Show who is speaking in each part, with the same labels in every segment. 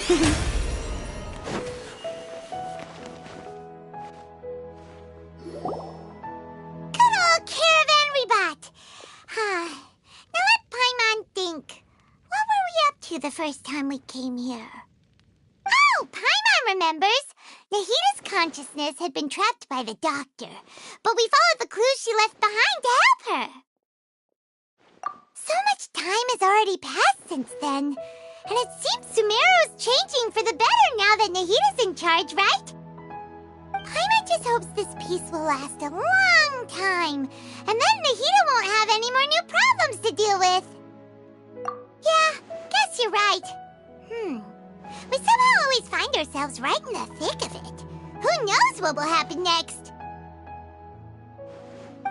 Speaker 1: Good old caravan rebot! Now let Paimon think. What were we up to the first time we came here? Oh, Paimon remembers! Nahita's consciousness had been trapped by the doctor, but we followed the clues she left behind to help her. So much time has already passed since then, and it seems Sumeru's changing for the better now that Nahita's in charge, right? Paimon just hopes this peace will last a long time, and then Nahita won't have any more new problems to deal with. Yeah, guess you're right. We somehow always find ourselves right in the thick of it. Who knows what will happen next?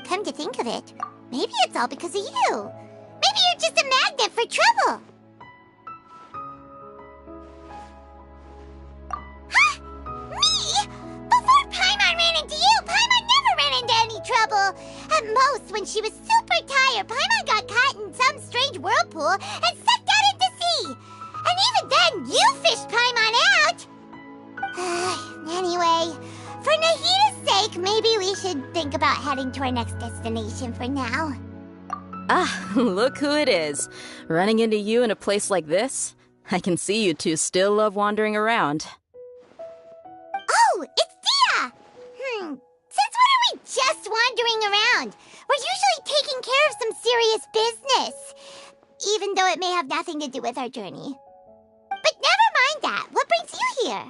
Speaker 1: Come to think of it, maybe it's all because of you. Maybe you're just a magnet for trouble. Huh? Me? Before Paimon ran into you, Paimon never ran into any trouble. At most, when she was super tired, Paimon got caught in some strange whirlpool and sucked out into sea. And even then, you fished Paimon out! Anyway, for Nahita's sake, maybe we should think about heading to our next destination for now.
Speaker 2: Ah, look who it is. Running into you in a place like this? I can see you two still love wandering around.
Speaker 1: Oh, it's Dia! Since when are we just wandering around? We're usually taking care of some serious business, even though it may have nothing to do with our journey. But never mind that. What brings you here?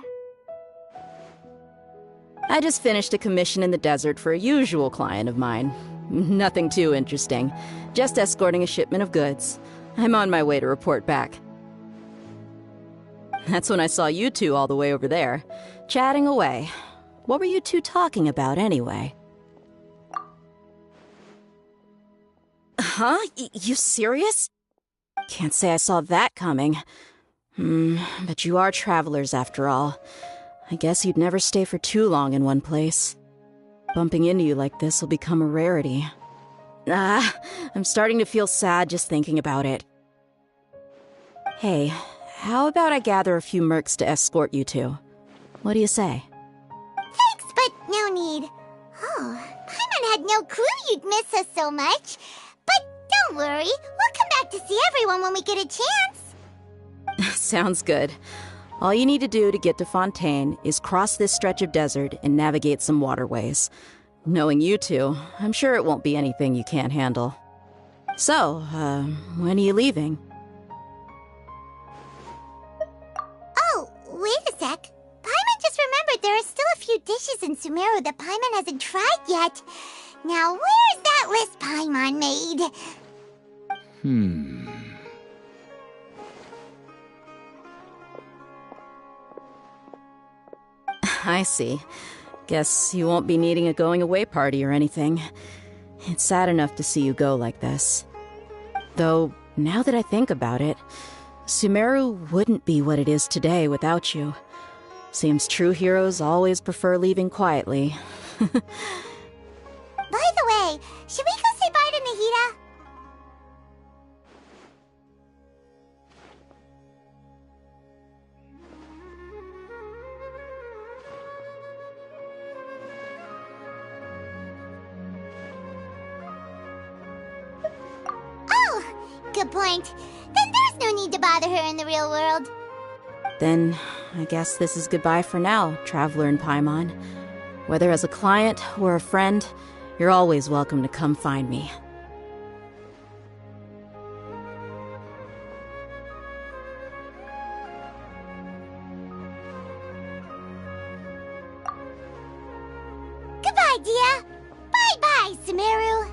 Speaker 2: I just finished a commission in the desert for a usual client of mine. Nothing too interesting. Just escorting a shipment of goods. I'm on my way to report back. That's when I saw you two all the way over there, chatting away. What were you two talking about anyway? Huh? You serious? Can't say I saw that coming. But you are travelers after all. I guess you'd never stay for too long in one place. Bumping into you like this will become a rarity. I'm starting to feel sad just thinking about it. Hey, how about I gather a few mercs to escort you two? What do you say?
Speaker 1: Thanks, but no need. Oh, Paimon had no clue you'd miss us so much. But don't worry, we'll come back to see everyone when we get a chance.
Speaker 2: Sounds good. All you need to do to get to Fontaine is cross this stretch of desert and navigate some waterways. Knowing you two, I'm sure it won't be anything you can't handle. So, when are you leaving?
Speaker 1: Oh, wait a sec. Paimon just remembered there are still a few dishes in Sumeru that Paimon hasn't tried yet. Now, where's that list Paimon made?
Speaker 2: I see. Guess you won't be needing a going-away party or anything. It's sad enough to see you go like this. Though, now that I think about it, Sumeru wouldn't be what it is today without you. Seems true heroes always prefer leaving quietly.
Speaker 1: By the way, should we go say bye to Nahita? Oh, good point. Then there's no need to bother her in the real world.
Speaker 2: Then, I guess this is goodbye for now, Traveler and Paimon. Whether as a client or a friend, you're always welcome to come find me.
Speaker 1: Goodbye, Dia. Bye-bye, Sumeru.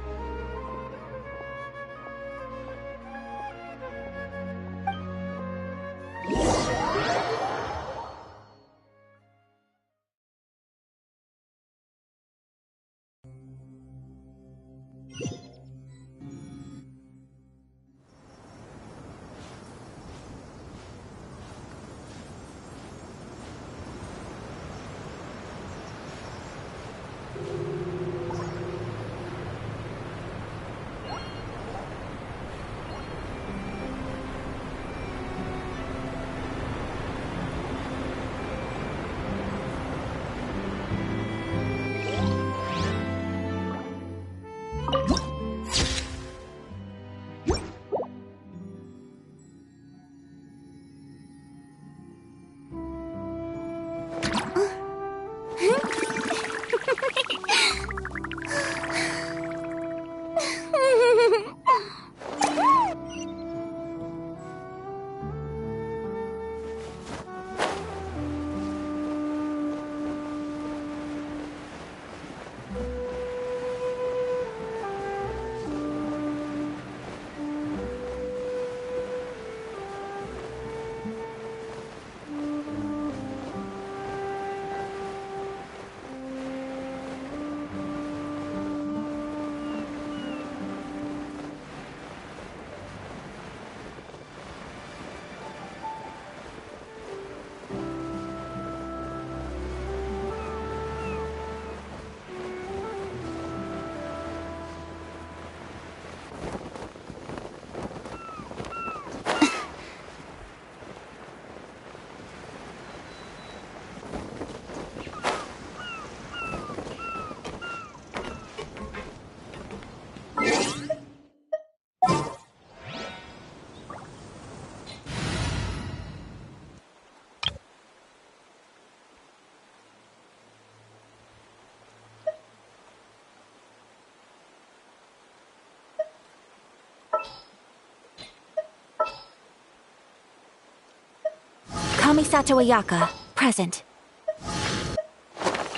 Speaker 3: Kamisato Ayaka, present.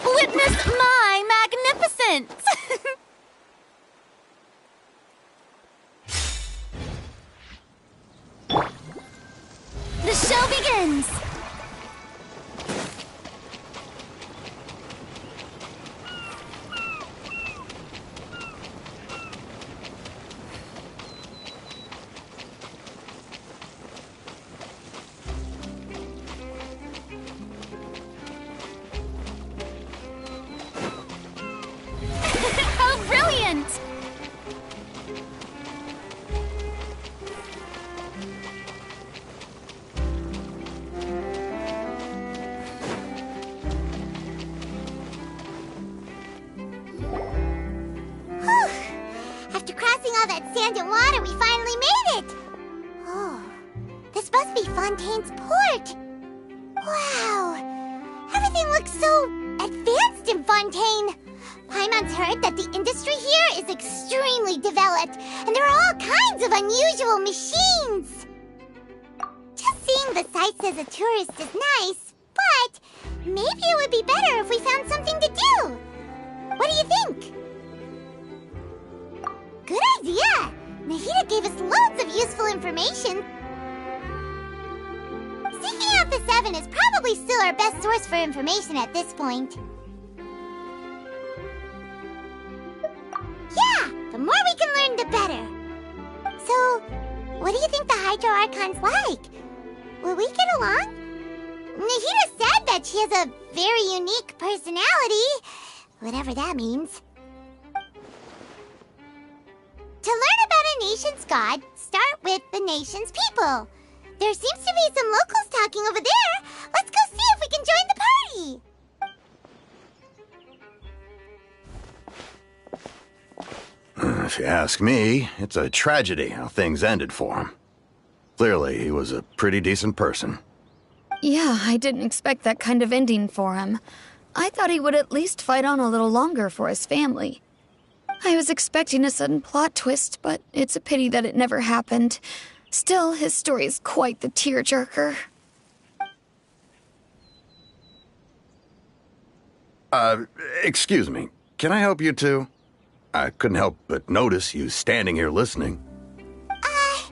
Speaker 4: Witness my magnificence! The show begins! How brilliant!
Speaker 1: After crossing all that sand and water, we finally made it! Oh, this must be Fontaine's port! Wow! Everything looks so advanced in Fontaine! Paimon's heard that the industry here is extremely developed, and there are all kinds of unusual machines! Just seeing the sights as a tourist is nice, but maybe it would be better if we found something to do! What do you think? Good idea! Nahida gave us loads of useful information. Seeking out the Seven is probably still our best source for information at this point. Yeah! The more we can learn, the better. So, what do you think the Hydro Archon's like? Will we get along? Nahida said that she has a very unique personality. Whatever that means. To learn about a nation's god, start with the nation's people. There seems to be some locals talking over there. Let's go see if we can join the
Speaker 5: party. If you ask me, it's a tragedy how things ended for him. Clearly, he was a pretty decent person.
Speaker 4: Yeah, I didn't expect that kind of ending for him. I thought he would at least fight on a little longer for his family. I was expecting a sudden plot twist, but it's a pity that it never happened. Still, his story is quite the tearjerker.
Speaker 5: Excuse me. Can I help you two? I couldn't help but notice you standing here listening.
Speaker 1: Hi!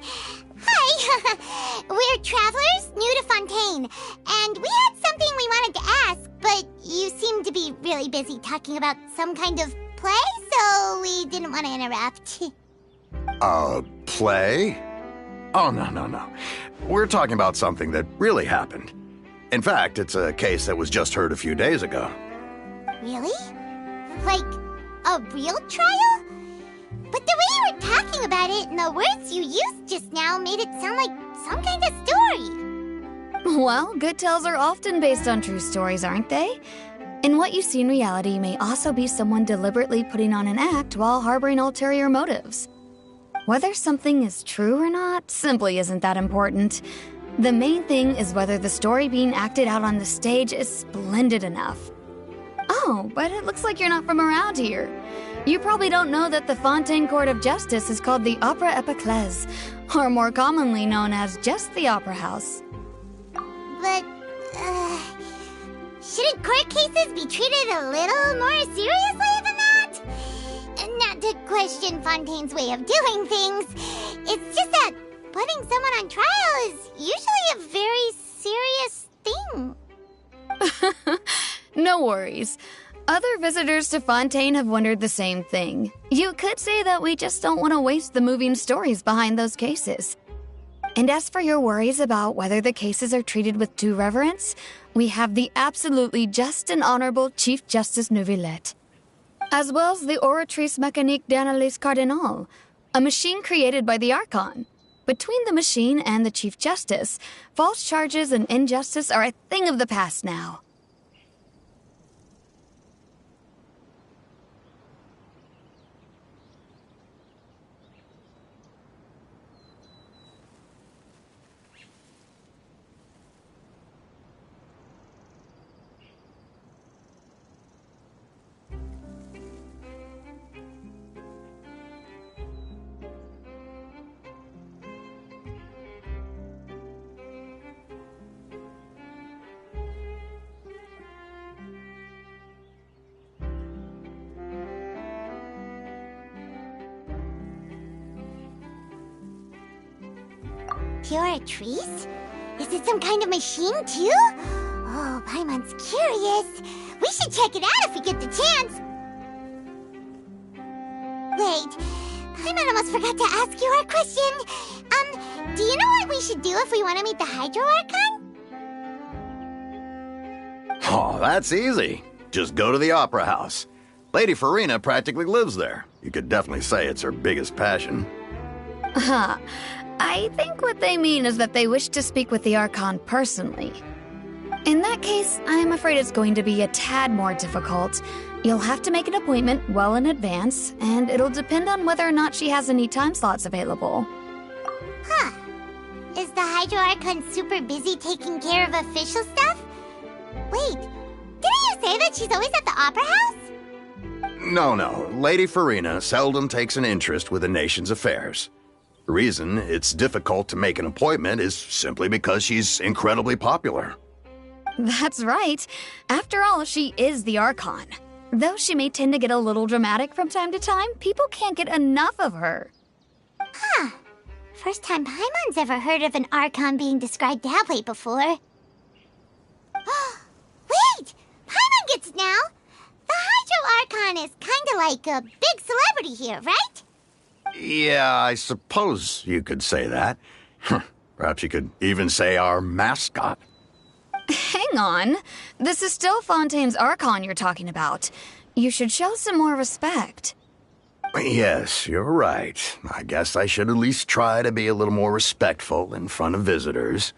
Speaker 1: We're travelers new to Fontaine, and we had something we wanted to ask, but you seem to be really busy talking about some kind of play, so we didn't want to interrupt.
Speaker 5: Play? Oh, no. We're talking about something that really happened. In fact, it's a case that was just heard a few days ago.
Speaker 1: Really? Like, a real trial? But the way you were talking about it and the words you used just now made it sound like some kind of story.
Speaker 4: Well, good tales are often based on true stories, aren't they? And what you see in reality may also be someone deliberately putting on an act while harboring ulterior motives. Whether something is true or not simply isn't that important. The main thing is whether the story being acted out on the stage is splendid enough. Oh, but it looks like you're not from around here. You probably don't know that the Fontaine Court of Justice is called the Opera Epiclese, or more commonly known as just the Opera House.
Speaker 1: But, shouldn't court cases be treated a little more seriously than that? Not to question Fontaine's way of doing things. It's just that putting someone on trial is usually a very serious thing.
Speaker 4: No worries. Other visitors to Fontaine have wondered the same thing. You could say that we just don't want to waste the moving stories behind those cases. And as for your worries about whether the cases are treated with due reverence, we have the absolutely just and honorable Chief Justice Neuvillette, as well as the Oratrice Mécanique d'Analyse Cardinal, a machine created by the Archon. Between the machine and the Chief Justice, false charges and injustice are a thing of the past now.
Speaker 1: Curatrice? Is it some kind of machine, too? Oh, Paimon's curious. We should check it out if we get the chance. Wait, Paimon almost forgot to ask you our question. Do you know what we should do if we want to meet the Hydro Archon?
Speaker 5: Oh, that's easy. Just go to the Opera House. Lady Farina practically lives there. You could definitely say it's her biggest passion.
Speaker 4: Huh. I think what they mean is that they wish to speak with the Archon personally. In that case, I'm afraid it's going to be a tad more difficult. You'll have to make an appointment well in advance, and it'll depend on whether or not she has any time slots available.
Speaker 1: Huh. Is the Hydro Archon super busy taking care of official stuff? Wait, didn't you say that she's always at the Opera House?
Speaker 5: No. Lady Farina seldom takes an interest with the nation's affairs. The reason it's difficult to make an appointment is simply because she's incredibly popular.
Speaker 4: That's right. After all, she is the Archon. Though she may tend to get a little dramatic from time to time, people can't get enough of her.
Speaker 1: Huh. First time Paimon's ever heard of an Archon being described that way before. Wait! Paimon gets it now! The Hydro Archon is kinda like a big celebrity here, right?
Speaker 5: Yeah, I suppose you could say that. Perhaps you could even say our mascot.
Speaker 4: Hang on. This is still Fontaine's Archon you're talking about. You should show some more respect.
Speaker 5: Yes, you're right. I guess I should at least try to be a little more respectful in front of visitors.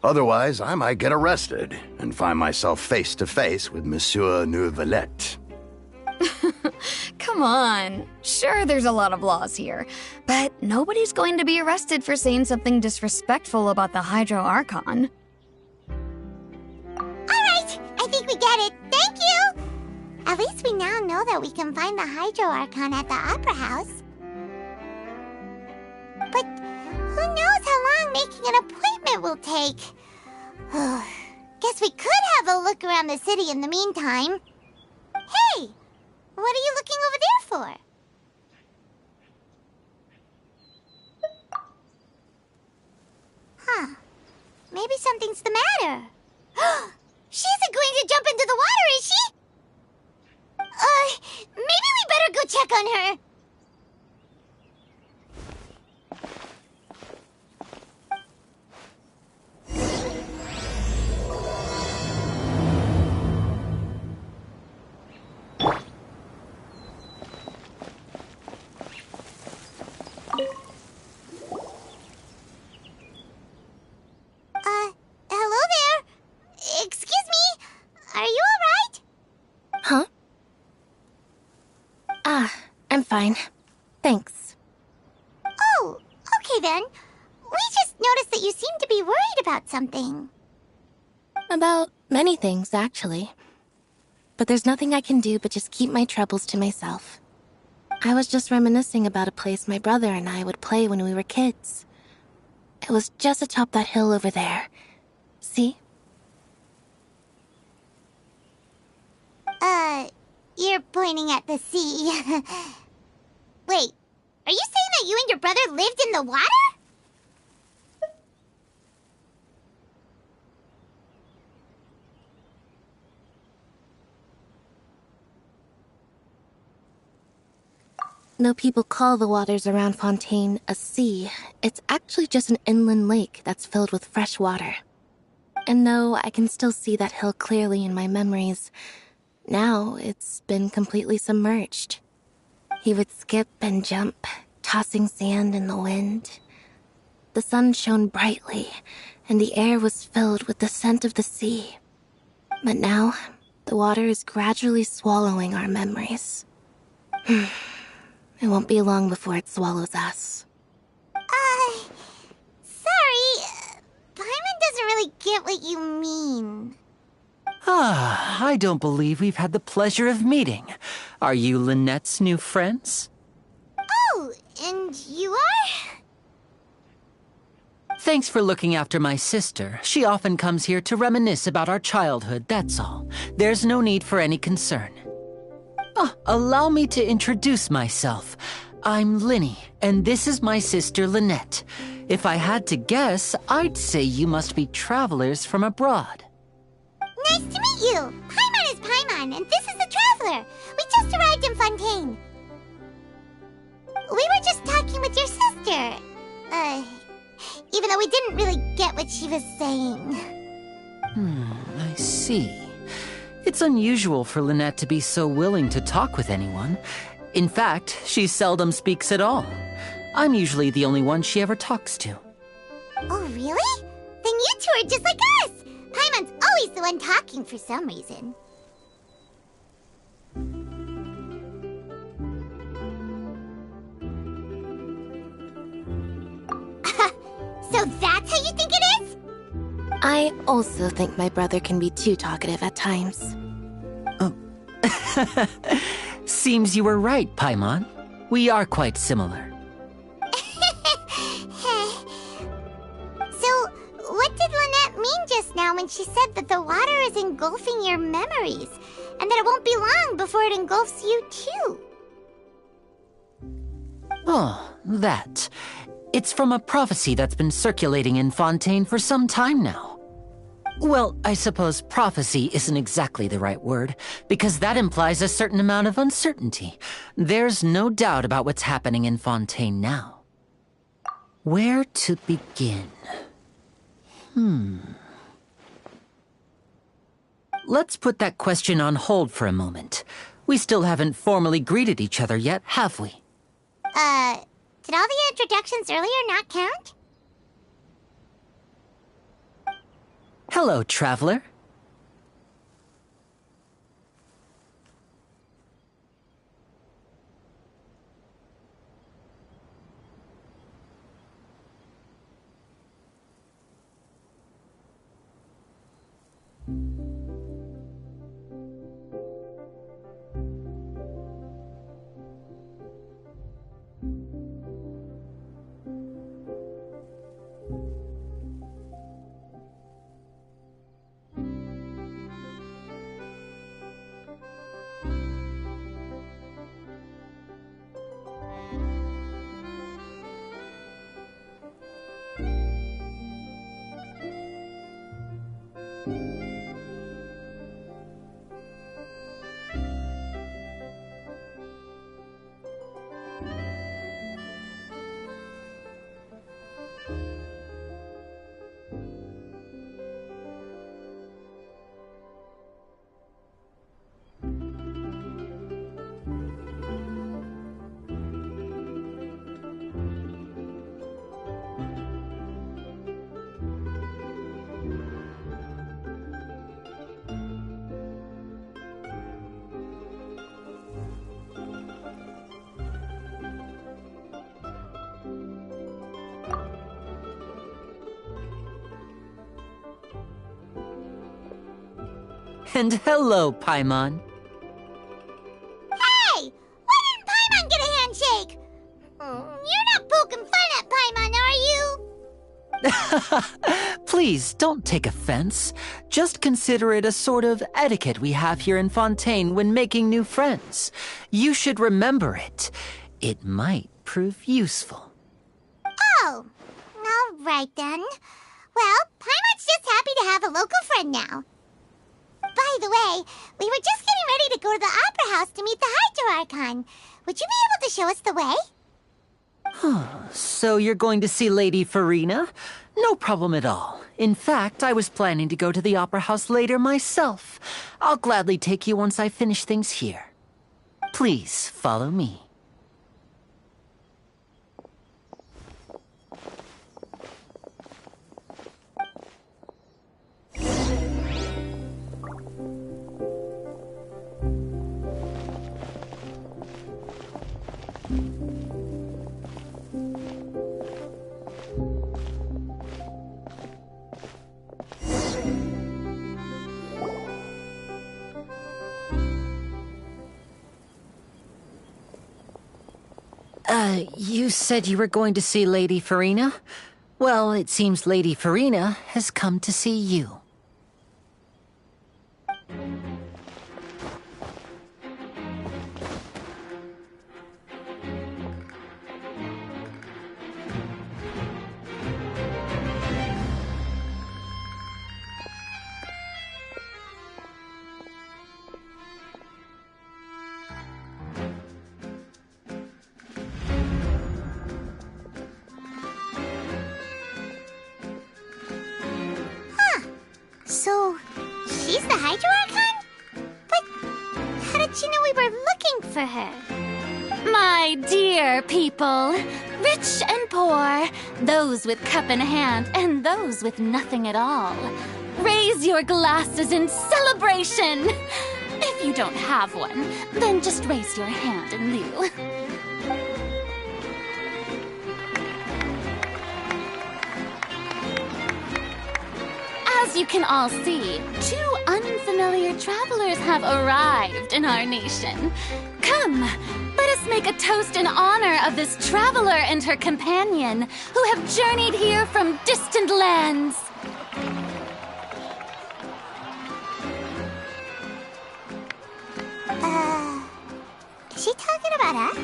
Speaker 5: Otherwise, I might get arrested and find myself face to face with Monsieur Neuvillette.
Speaker 4: Come on. Sure, there's a lot of laws here, but nobody's going to be arrested for saying something disrespectful about the Hydro Archon.
Speaker 1: Alright, I think we get it. Thank you! At least we now know that we can find the Hydro Archon at the Opera House. But who knows how long making an appointment will take? Guess we could have a look around the city in the meantime. Hey! What are you looking over there for? Huh. Maybe something's the matter. She isn't going to jump into the water, is she? Maybe we better go check on her. Hello there. Excuse me. Are you all right?
Speaker 3: Huh? I'm fine. Thanks.
Speaker 1: Oh, okay then. We just noticed that you seem to be worried about something.
Speaker 3: About many things, actually. But there's nothing I can do but just keep my troubles to myself. I was just reminiscing about a place my brother and I would play when we were kids. It was just atop that hill over there. See?
Speaker 1: You're pointing at the sea. Wait, are you saying that you and your brother lived in the water?
Speaker 3: Though people call the waters around Fontaine a sea, it's actually just an inland lake that's filled with fresh water. And though I can still see that hill clearly in my memories, now it's been completely submerged. He would skip and jump, tossing sand in the wind. The sun shone brightly, and the air was filled with the scent of the sea. But now, the water is gradually swallowing our memories. It won't be long before it swallows us.
Speaker 1: Sorry. Paimon doesn't really get what you mean.
Speaker 6: I don't believe we've had the pleasure of meeting. Are you Lynette's new friends?
Speaker 1: Oh, and you are?
Speaker 6: Thanks for looking after my sister. She often comes here to reminisce about our childhood, that's all. There's no need for any concern. Allow me to introduce myself. I'm Linny, and this is my sister Lynette. If I had to guess, I'd say you must be travelers from abroad.
Speaker 1: Nice to meet you! Paimon is Paimon, and this is the Traveler. We just arrived in Fontaine. We were just talking with your sister. Even though we didn't really get what she was saying.
Speaker 6: I see. It's unusual for Lynette to be so willing to talk with anyone. In fact, she seldom speaks at all. I'm usually the only one she ever talks to.
Speaker 1: Oh, really? Then you two are just like us! Paimon's always the one talking for some reason. So that's how you think it is?
Speaker 3: I also think my brother can be too talkative at times.
Speaker 6: Seems you were right, Paimon. We are quite similar.
Speaker 1: So, what did Lynette mean just now when she said that the water is engulfing your memories, and that it won't be long before it engulfs you too?
Speaker 6: Oh, that. It's from a prophecy that's been circulating in Fontaine for some time now. Well, I suppose prophecy isn't exactly the right word, because that implies a certain amount of uncertainty. There's no doubt about what's happening in Fontaine now. Where to begin? Let's put that question on hold for a moment. We still haven't formally greeted each other yet, have we?
Speaker 1: Did all the introductions earlier not count?
Speaker 6: Hello, traveler. And hello, Paimon.
Speaker 1: Hey! Why didn't Paimon get a handshake? You're not poking fun at Paimon, are you?
Speaker 6: Please, don't take offense. Just consider it a sort of etiquette we have here in Fontaine when making new friends. You should remember it. It might prove useful.
Speaker 1: Oh, all right then. Well, Paimon's just happy to have a local friend now. By the way, we were just getting ready to go to the Opera House to meet the Hydro Archon. Would you be able to show us the way?
Speaker 6: So you're going to see Lady Farina? No problem at all. In fact, I was planning to go to the Opera House later myself. I'll gladly take you once I finish things here. Please follow me. You said you were going to see Lady Farina? Well, it seems Lady Farina has come to see you.
Speaker 1: for her.
Speaker 3: My dear people, rich and poor, those with cup in hand and those with nothing at all, raise your glasses in celebration. If you don't have one, then just raise your hand in lieu. As you can all see, 2 unfamiliar travelers have arrived in our nation. Come, let us make a toast in honor of this traveler and her companion who have journeyed here from distant lands.
Speaker 1: Is she talking about us?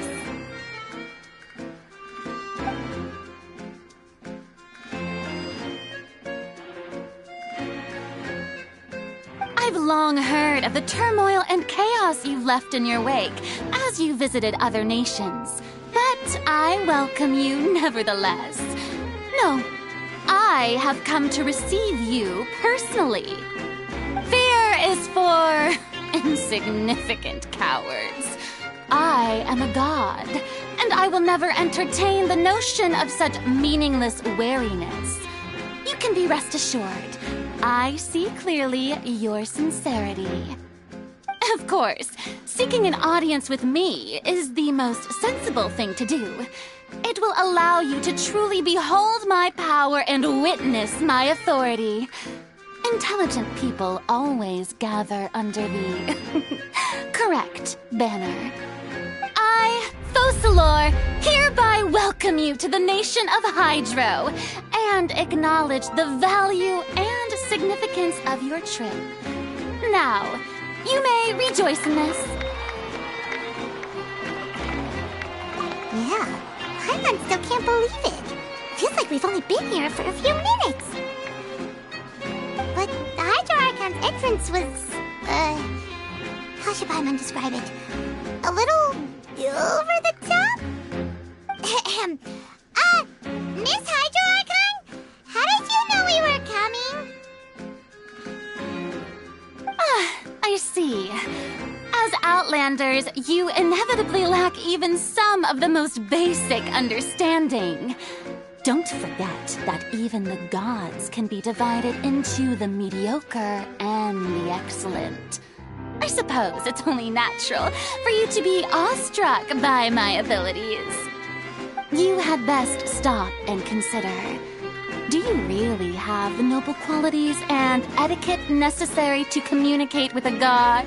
Speaker 3: I've long heard of the turmoil and chaos you've left in your wake as you visited other nations. But I welcome you nevertheless. No, I have come to receive you personally. Fear is for insignificant cowards. I am a god, and I will never entertain the notion of such meaningless wariness. You can be rest assured, I see clearly your sincerity. Of course, seeking an audience with me is the most sensible thing to do. It will allow you to truly behold my power and witness my authority. Intelligent people always gather under the correct banner. I, Thosalor, hereby welcome you to the nation of Hydro and acknowledge the value and significance of your trip. Now, you may rejoice in this.
Speaker 1: Yeah, Paimon still can't believe it. Feels like we've only been here for a few minutes. But the Hydro Archon's entrance was, how should Paimon describe it? A little over the top? Miss Hydro Archon? How did you know we were coming?
Speaker 3: I see. As Outlanders, you inevitably lack even some of the most basic understanding. Don't forget that even the gods can be divided into the mediocre and the excellent. I suppose it's only natural for you to be awestruck by my abilities. You had best stop and consider. Do you really have the noble qualities and etiquette necessary to communicate with a god?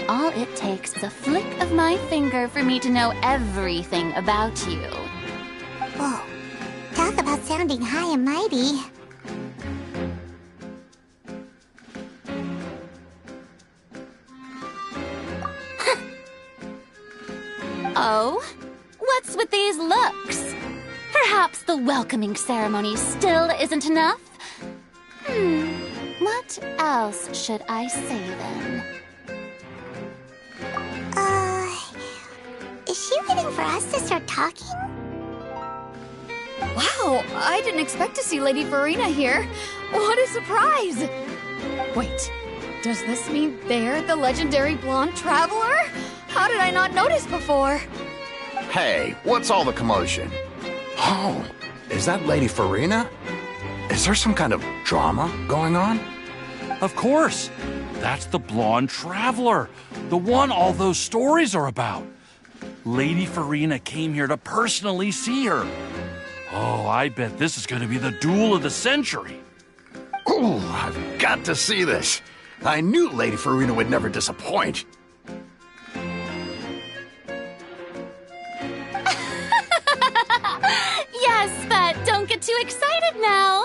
Speaker 3: All it takes is a flick of my finger for me to know everything about you.
Speaker 1: Whoa, talk about sounding high and mighty.
Speaker 3: Oh? What's with these looks? Perhaps the welcoming ceremony still isn't enough? What else should I say then?
Speaker 1: Is she waiting for us to start talking?
Speaker 4: Wow, I didn't expect to see Lady Farina here. What a surprise! Wait, does this mean they're the legendary blonde traveler? How did I not notice before?
Speaker 5: Hey, what's all the commotion? Oh, is that Lady Farina? Is there some kind of drama going on?
Speaker 7: Of course. That's the blonde traveler. The one all those stories are about. Lady Farina came here to personally see her. Oh, I bet this is going to be the duel of the century.
Speaker 5: Ooh, I've got to see this. I knew Lady Farina would never disappoint.
Speaker 3: Yes, but don't get too excited now.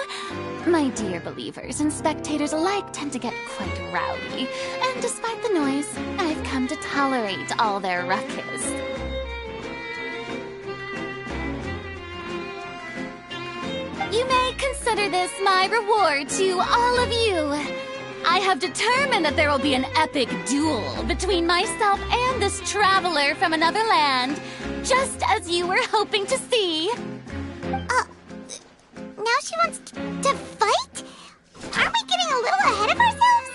Speaker 3: My dear believers and spectators alike tend to get quite rowdy, and despite the noise, I've come to tolerate all their ruckus. You may consider this my reward to all of you. I have determined that there will be an epic duel between myself and this traveler from another land, just as you were hoping to see.
Speaker 1: Now she wants to fight? Aren't we getting a little ahead of ourselves?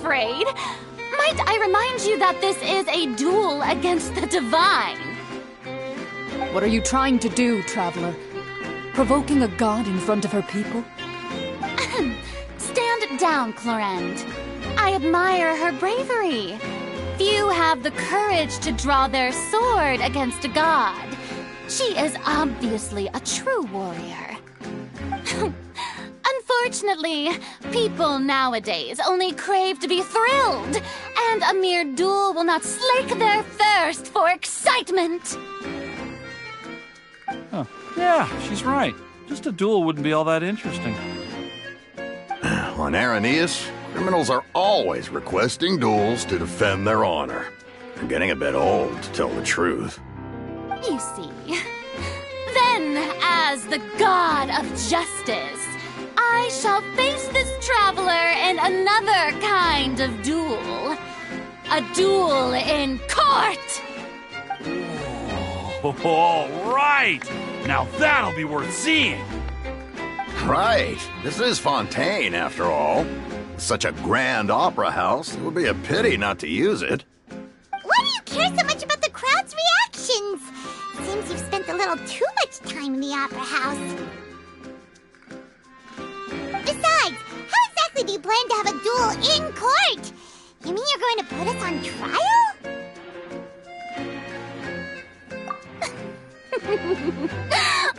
Speaker 3: afraid. Might I remind you that this is a duel against the divine?
Speaker 8: What are you trying to do, Traveler? Provoking a god in front of her people?
Speaker 3: Stand down, Clorinde. I admire her bravery. Few have the courage to draw their sword against a god. She is obviously a true warrior. Unfortunately, people nowadays only crave to be thrilled, and a mere duel will not slake their thirst for excitement.
Speaker 7: Huh. Yeah, she's right. Just a duel wouldn't be all that interesting.
Speaker 5: On Araneus, criminals are always requesting duels to defend their honor. I'm getting a bit old, to tell the truth.
Speaker 3: You see. Then, as the god of justice, I shall face this traveler in another kind of duel. A duel in court!
Speaker 7: All right! Now that'll be worth seeing!
Speaker 5: Right. This is Fontaine, after all. Such a grand opera house, it would be a pity not to use it.
Speaker 1: Why do you care so much about the crowd's reactions? Seems you've spent a little too much time in the opera house. Besides, how exactly do you plan to have a duel in court? You mean you're going to put us on trial?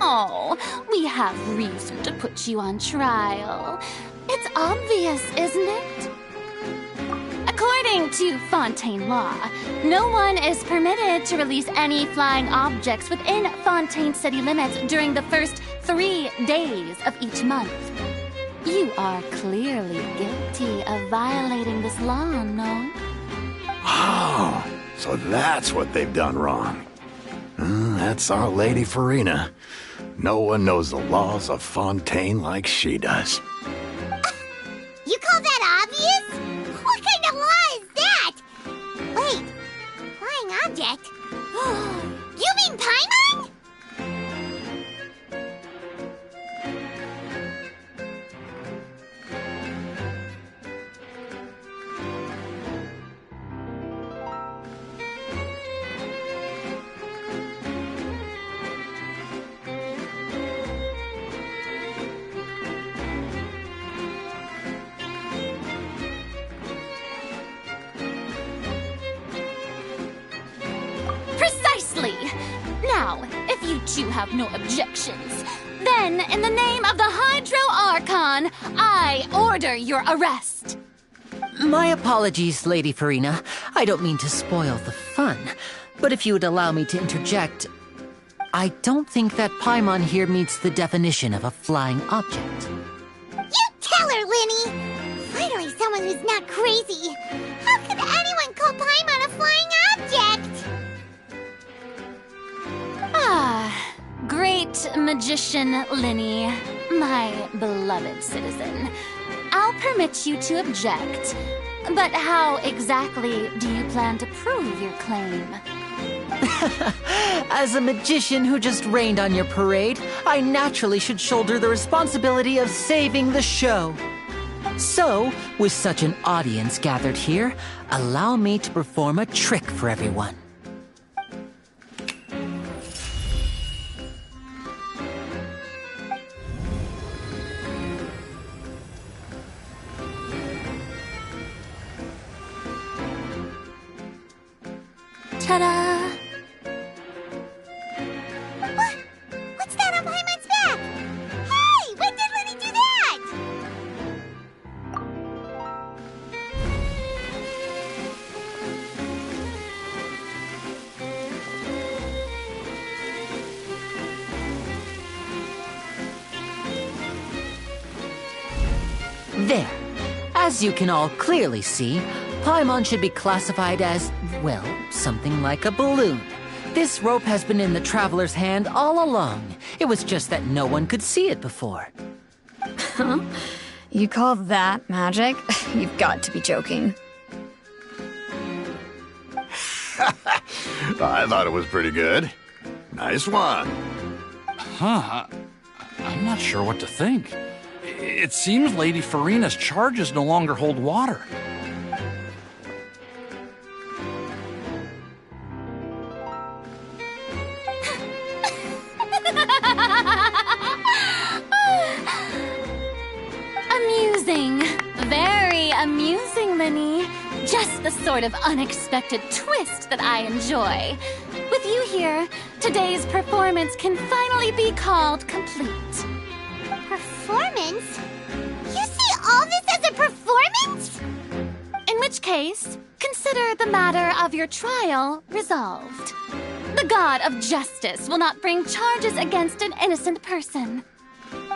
Speaker 3: Oh, we have reason to put you on trial. It's obvious, isn't it? According to Fontaine law, no one is permitted to release any flying objects within Fontaine city limits during the first 3 days of each month. You are clearly guilty of violating this law, no?
Speaker 5: Oh, so that's what they've done wrong. That's our Lady Farina. No one knows the laws of Fontaine like she does.
Speaker 1: You call that obvious? What kind of law is that? Wait, flying object? You mean Paimon?
Speaker 3: Precisely! Now, if you two have no objections, then in the name of the Hydro Archon, I order your arrest.
Speaker 6: My apologies, Lady Farina. I don't mean to spoil the fun, but if you would allow me to interject, I don't think that Paimon here meets the definition of a flying object.
Speaker 1: You tell her, Linny! Finally someone who's not crazy. How could anyone call Paimon a flying object?
Speaker 3: Ah, great magician Linny, my beloved citizen. I'll permit you to object, but how exactly do you plan to prove your claim?
Speaker 6: As a magician who just rained on your parade, I naturally should shoulder the responsibility of saving the show. So, with such an audience gathered here, allow me to perform a trick for everyone.
Speaker 3: Ta-da!
Speaker 1: What's that on Paimon's back? Hey, when did Linny do that?
Speaker 6: There. As you can all clearly see, Paimon should be classified as, well, something like a balloon. This rope has been in the traveler's hand all along. It was just that no one could see it before.
Speaker 4: Huh? You call that magic? You've got to be joking.
Speaker 5: I thought it was pretty good. Nice one.
Speaker 7: Huh? I'm not sure what to think. It seems Lady Farina's charges no longer hold water.
Speaker 3: the sort of unexpected twist that I enjoy. With you here, today's performance can finally be called complete.
Speaker 1: Performance? You see all this as a performance?
Speaker 3: In which case, consider the matter of your trial resolved. The god of justice will not bring charges against an innocent person.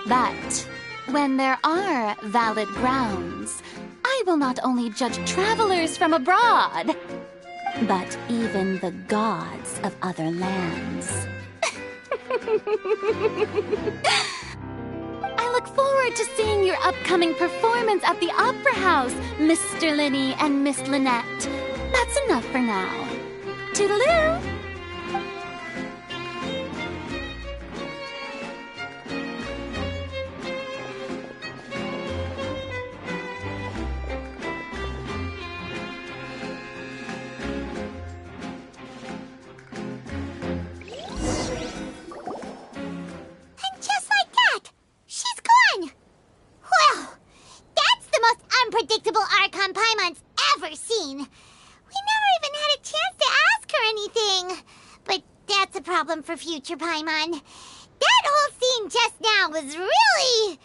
Speaker 3: But when there are valid grounds, I will not only judge travelers from abroad, but even the gods of other lands. I look forward to seeing your upcoming performance at the Opera House, Mr. Linny and Miss Lynette. That's enough for now. Toodaloo!
Speaker 1: Unpredictable Archon Paimon's ever seen. We never even had a chance to ask her anything. But that's a problem for future Paimon. That whole scene just now was really...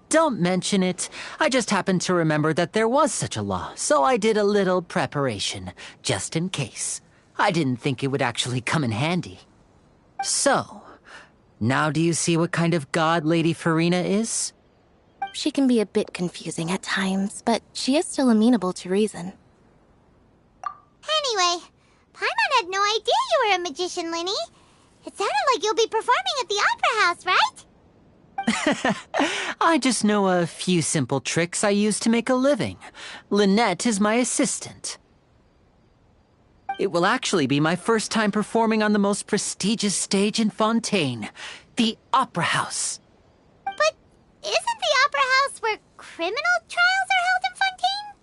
Speaker 6: Don't mention it. I just happened to remember that there was such a law, so I did a little preparation, just in case. I didn't think it would actually come in handy. So, now do you see what kind of god Lady Farina is?
Speaker 3: She can be a bit confusing at times, but she is still amenable to reason.
Speaker 1: Anyway, Paimon had no idea you were a magician, Linny. It sounded like you'll be performing at the Opera House, right?
Speaker 6: I just know a few simple tricks I use to make a living. Lynette is my assistant. It will actually be my first time performing on the most prestigious stage in Fontaine, the Opera House.
Speaker 1: But isn't the Opera House where criminal trials are held in Fontaine?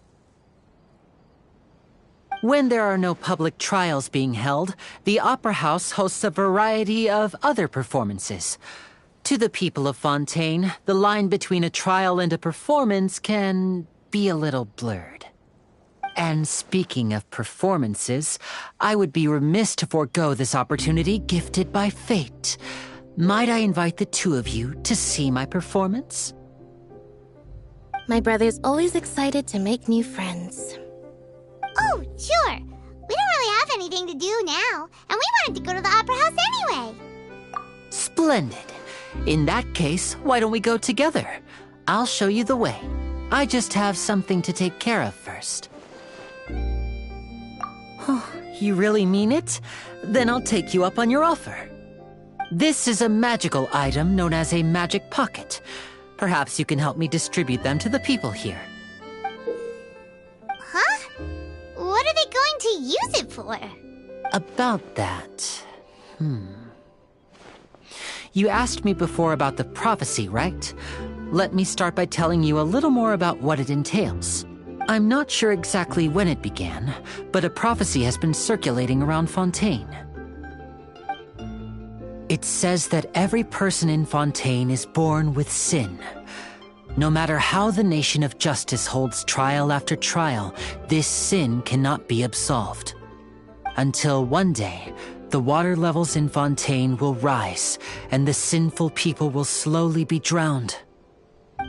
Speaker 6: When there are no public trials being held, the Opera House hosts a variety of other performances. To the people of Fontaine, the line between a trial and a performance can be a little blurred. And speaking of performances, I would be remiss to forego this opportunity gifted by fate. Might I invite the two of you to see my performance?
Speaker 3: My brother's always excited to make new friends.
Speaker 1: Oh, sure. We don't really have anything to do now, and we wanted to go to the Opera House anyway.
Speaker 6: Splendid. In that case, why don't we go together? I'll show you the way. I just have something to take care of first. Oh, you really mean it? Then I'll take you up on your offer. This is a magical item known as a magic pocket. Perhaps you can help me distribute them to the people here.
Speaker 1: Huh? What are they going to use it for?
Speaker 6: About that... You asked me before about the prophecy, right? Let me start by telling you a little more about what it entails. I'm not sure exactly when it began, but a prophecy has been circulating around Fontaine. It says that every person in Fontaine is born with sin. No matter how the nation of justice holds trial after trial, this sin cannot be absolved. Until one day, the water levels in Fontaine will rise, and the sinful people will slowly be drowned.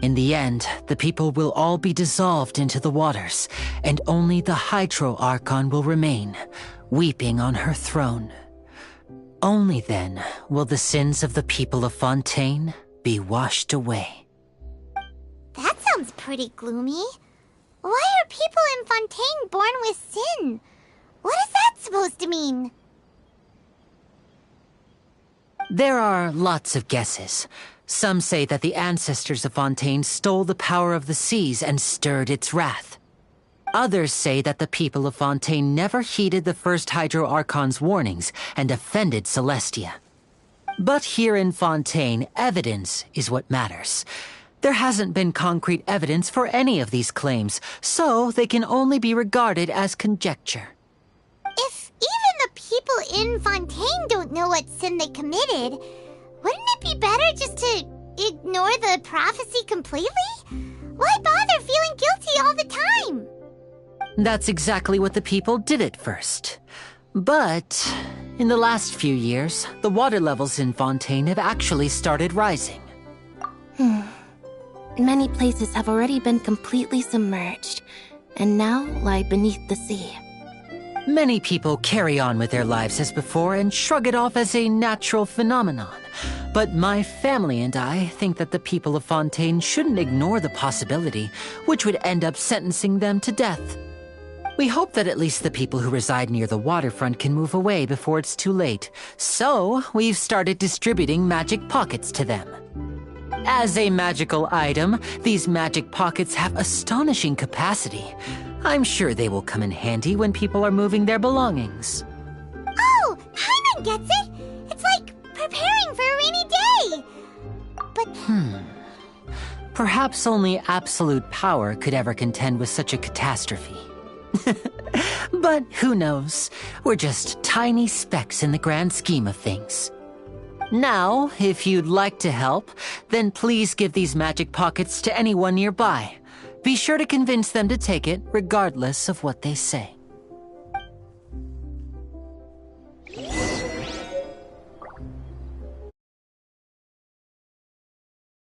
Speaker 6: In the end, the people will all be dissolved into the waters, and only the Hydro Archon will remain, weeping on her throne. Only then will the sins of the people of Fontaine be washed away.
Speaker 1: That sounds pretty gloomy. Why are people in Fontaine born with sin? What is that supposed to mean?
Speaker 6: There are lots of guesses. Some say that the ancestors of Fontaine stole the power of the seas and stirred its wrath. Others say that the people of Fontaine never heeded the first Hydro Archon's warnings and offended Celestia. But here in Fontaine, evidence is what matters. There hasn't been concrete evidence for any of these claims, so they can only be regarded as conjecture.
Speaker 1: If even the people in Fontaine don't know what sin they committed, wouldn't it be better just to ignore the prophecy completely? Why bother feeling guilty all the time?
Speaker 6: That's exactly what the people did at first. But in the last few years, the water levels in Fontaine have actually started rising.
Speaker 3: Many places have already been completely submerged, and now lie beneath the sea.
Speaker 6: Many people carry on with their lives as before and shrug it off as a natural phenomenon. But my family and I think that the people of Fontaine shouldn't ignore the possibility, which would end up sentencing them to death. We hope that at least the people who reside near the waterfront can move away before it's too late. So we've started distributing magic pockets to them. As a magical item, these magic pockets have astonishing capacity. I'm sure they will come in handy when people are moving their belongings.
Speaker 1: Oh, Paimon gets it! It's like preparing for a rainy day! But...
Speaker 6: Perhaps only absolute power could ever contend with such a catastrophe. But who knows? We're just tiny specks in the grand scheme of things. Now, if you'd like to help, then please give these magic pockets to anyone nearby. Be sure to convince them to take it, regardless of what they say.